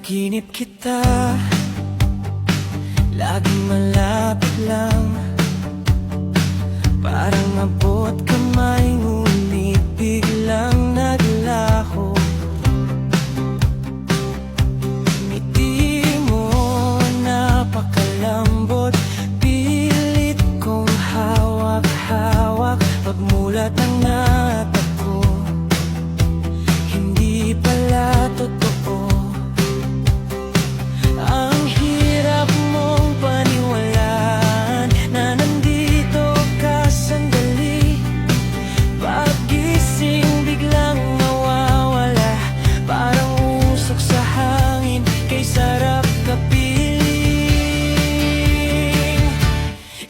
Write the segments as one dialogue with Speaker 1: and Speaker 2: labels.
Speaker 1: panaginip kita, laging malapit lang. Parang abot kamay, ngunit biglang naglaho. Ngiti mo napakalambot, pilit kong hawak-hawak. Pagmulat ng mata ko, hindi pala totoo. Ang hirap mong paniwalaan na nandito ka sandali. Paggising biglang nawawala, parang usok sa hangin, kay sarap kapiling.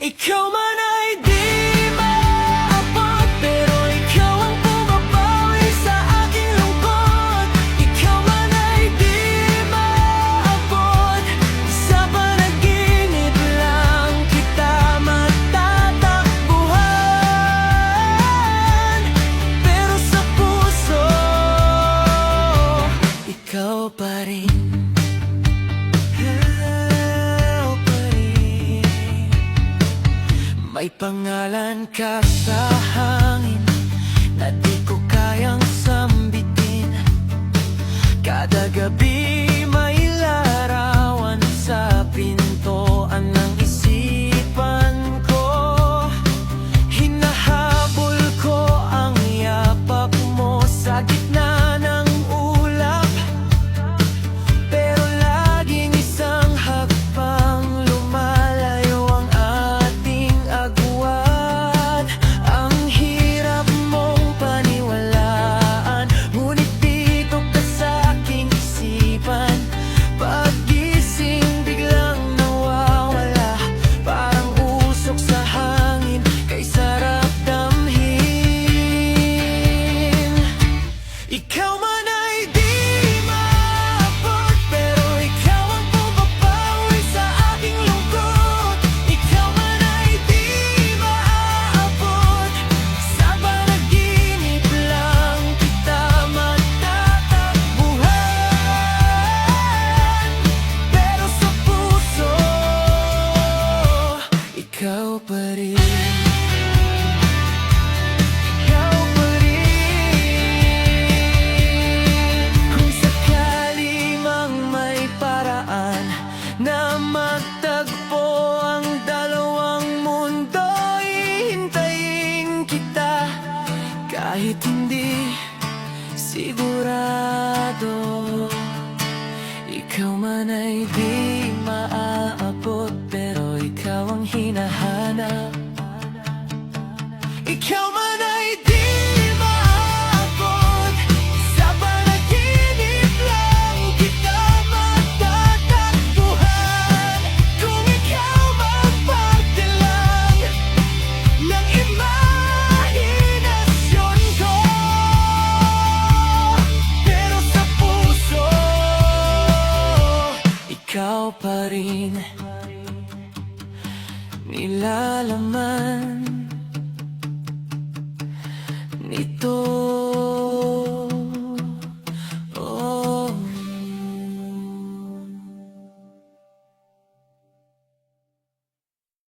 Speaker 1: Ikaw man ay di maabot, pero ikaw ang pumapawi sa aking lungkot. Ikaw man ay di maabot, sa panaginip lang kita matatakbuhan. Pero sa puso, ikaw pa rin. Ikaw pa rin. May pangalan ka sa hangin na di ko kayang sambitin. Kada gabi may larawan sa pintuan ng isipan ko. Hinahabol ko ang yapak mo sa gitna ng ulap, pero laging isang hakbang lumalayo ang ating agwat. Ang hirap mong paniwalaan, ngunit dito ka sa aking isipan. Paggising biglang nawawala, parang usok sa hangin, kay sarap damhin. Ikaw man ay di maabot, pero ikaw ang pumapawi sa aking lungkot. Ikaw man ay di maaabot, sa panaginip lang kita matatakbuhan. Pero sa puso, ikaw pa rin. Ikaw pa rin. Kung sakali mang may paraan na magtagpo ang dalawang mundo, ihintayin kita kahit hindi sigurado. Ikaw man ay di maaabot, pero ikaw ang hinahanap. Ikaw man ay di maaabot, sa panaginip lang kita matatakbuhan. Kung ikaw magparte lang ng imahinasyon ko, pero sa puso, ikaw pa rin. Nilalaman nito